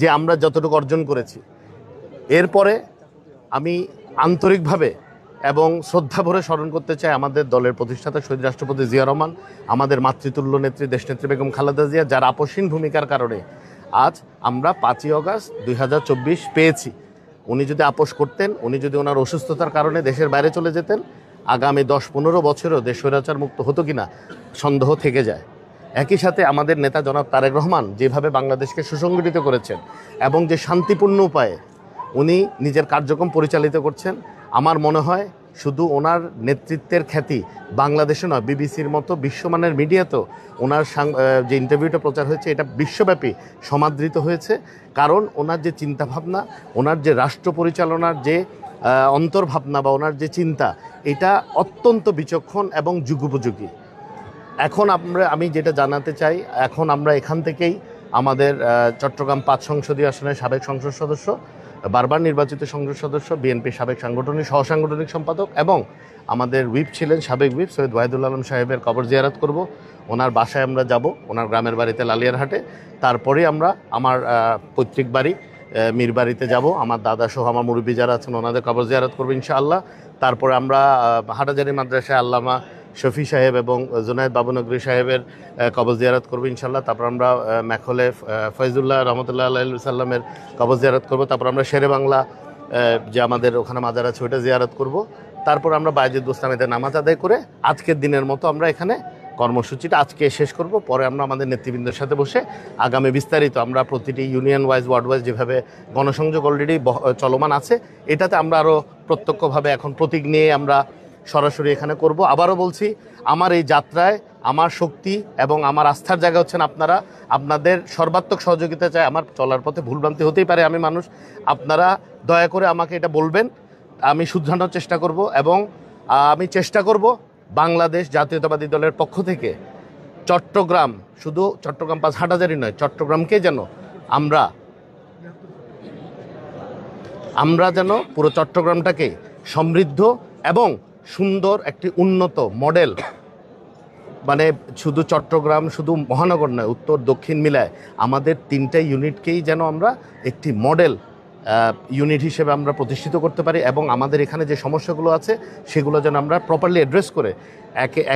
যে আমরা যতটুকু অর্জন করেছি। এরপরে আমি আন্তরিকভাবে এবং শ্রদ্ধা ভরে স্মরণ করতে চাই আমাদের দলের প্রতিষ্ঠাতা শহীদ রাষ্ট্রপতি জিয়া রহমান, আমাদের মাতৃতুল্য নেত্রী দেশনেত্রী বেগম খালেদা জিয়া, যার আপসহীন ভূমিকার কারণে আজ আমরা ৫ই আগস্ট ২০২৪ পেয়েছি। উনি যদি আপোষ করতেন, উনি যদি ওনার অসুস্থতার কারণে দেশের বাইরে চলে যেতেন, আগামী ১০-১৫ বছরও দেশ স্বৈরাচার মুক্ত হতো কিনা সন্দেহ থেকে যায়। একই সাথে আমাদের নেতা জনাব তারেক রহমান যেভাবে বাংলাদেশকে সুসংগঠিত করেছেন এবং যে শান্তিপূর্ণ উপায়ে উনি নিজের কার্যক্রম পরিচালিত করছেন, আমার মনে হয় শুধু ওনার নেতৃত্বের খ্যাতি বাংলাদেশে নয়, বিবিসির মতো বিশ্বমানের মিডিয়াতেও ওনার যে ইন্টারভিউটা প্রচার হয়েছে এটা বিশ্বব্যাপী সমাদৃত হয়েছে। কারণ ওনার যে চিন্তাভাবনা, ওনার যে রাষ্ট্র পরিচালনার যে অন্তর্ভাবনা বা ওনার যে চিন্তা, এটা অত্যন্ত বিচক্ষণ এবং যুগোপযোগী। এখন আমি যেটা জানাতে চাই, এখন আমরা এখান থেকেই আমাদের চট্টগ্রাম ৫ সংসদীয় আসনের সাবেক সংসদ সদস্য, বারবার নির্বাচিত সংসদ সদস্য, বিএনপির সাবেক সহসাংগঠনিক সম্পাদক এবং আমাদের হুইপ ছিলেন সাবেক হুইপ সৈয়দ ওয়াহিদুল আলম সাহেবের কবর জিয়ারত করব। ওনার বাসায় আমরা যাব, ওনার গ্রামের বাড়িতে লালিয়ারহাটে। তারপরে আমরা আমার পৈতৃক বাড়ি মীরবাড়িতে যাব, আমার দাদা সহ আমার মুরব্বী যারা আছেন ওনাদের কবর জিয়ারত করবো ইনশাআল্লাহ। তারপরে আমরা হাটাজারি মাদ্রাসায় আল্লামা শফি সাহেব এবং জুনায়েদ বাবুনগরী সাহেবের কবর জিয়ারত করবো ইনশাল্লাহ। তারপর আমরা ম্যাখলে ফয়জুল্লাহ রহমতুল্লাহ আল্লাহ সাল্লামের কবর জিয়ারত করবো। তারপর আমরা শেরে বাংলা যে আমাদের ওখানে মাজার আছে ওইটা জিয়ারত করব। তারপর আমরা বায়েজিদ বোস্তামিতে নামাজ আদায় করে আজকের দিনের মতো আমরা এখানে কর্মসূচিটা আজকে শেষ করব। পরে আমরা আমাদের নেতৃবৃন্দের সাথে বসে আগামী বিস্তারিত আমরা প্রতিটি ইউনিয়ন ওয়াইজ ওয়ার্ড ওয়াইজ যেভাবে গণসংযোগ অলরেডি চলমান আছে, এটাতে আমরা আরও প্রত্যক্ষভাবে এখন প্রতীক নিয়ে আমরা সরাসরি এখানে করব। আবারও বলছি, আমার এই যাত্রায় আমার শক্তি এবং আমার আস্থার জায়গা হচ্ছেন আপনারা। আপনাদের সর্বাত্মক সহযোগিতা চাই। আমার চলার পথে ভুলভ্রান্তি হতেই পারে, আমি মানুষ। আপনারা দয়া করে আমাকে এটা বলবেন, আমি শুধরানোর চেষ্টা করব এবং আমি চেষ্টা করব বাংলাদেশ জাতীয়তাবাদী দলের পক্ষ থেকে চট্টগ্রাম, শুধু চট্টগ্রাম ৫ হাটাজারি নয়, চট্টগ্রামকে যেন আমরা যেন পুরো চট্টগ্রামটাকে সমৃদ্ধ এবং সুন্দর একটি উন্নত মডেল, মানে শুধু চট্টগ্রাম, শুধু মহানগর নয়, উত্তর দক্ষিণ মিলায় আমাদের 3টা ইউনিটকেই যেন আমরা একটি মডেল ইউনিট হিসেবে আমরা প্রতিষ্ঠিত করতে পারি এবং আমাদের এখানে যে সমস্যাগুলো আছে সেগুলো যেন আমরা প্রপারলি অ্যাড্রেস করে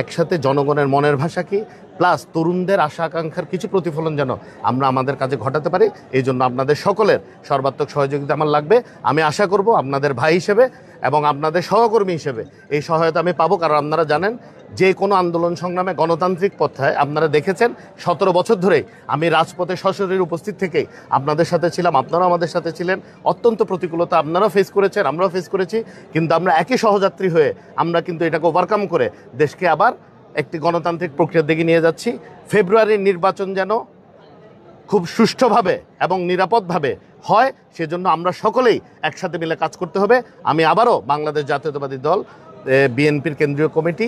একসাথে জনগণের মনের ভাষা কি প্লাস তরুণদের আশা আকাঙ্ক্ষার কিছু প্রতিফলন যেন আমরা আমাদের কাজে ঘটাতে পারি। এই জন্য আপনাদের সকলের সর্বাত্মক সহযোগিতা আমার লাগবে। আমি আশা করব আপনাদের ভাই হিসেবে এবং আপনাদের সহকর্মী হিসেবে এই সহায়তা আমি পাবো। কারণ আপনারা জানেন যে কোনো আন্দোলন সংগ্রামে গণতান্ত্রিক পন্থায় আপনারা দেখেছেন 17 বছর ধরেই আমি রাজপথে সশরীরে উপস্থিত থেকেই আপনাদের সাথে ছিলাম, আপনারাও আমাদের সাথে ছিলেন। অত্যন্ত প্রতিকূলতা আপনারাও ফেস করেছেন, আমরাও ফেস করেছি, কিন্তু আমরা একই সহযাত্রী হয়ে আমরা কিন্তু এটাকে ওভারকাম করে দেশকে আবার একটি গণতান্ত্রিক প্রক্রিয়ার দিকে নিয়ে যাচ্ছি। ফেব্রুয়ারির নির্বাচন যেন খুব সুষ্ঠুভাবে এবং নিরাপদভাবে হয়, সেজন্য আমরা সকলেই একসাথে মিলে কাজ করতে হবে। আমি আবারও বাংলাদেশ জাতীয়তাবাদী দল, বিএনপির কেন্দ্রীয় কমিটি,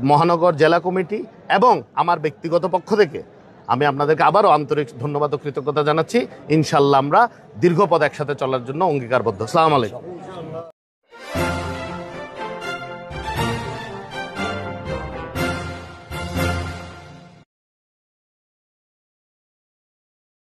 মহানগর জেলা কমিটি এবং আমার ব্যক্তিগত পক্ষ থেকে আমি আপনাদেরকে আবারও আন্তরিক ধন্যবাদ ও কৃতজ্ঞতা জানাচ্ছি। ইনশাল্লাহ আমরা দীর্ঘপথ একসাথে চলার জন্য অঙ্গীকারবদ্ধ। আসসালামু আলাইকুম।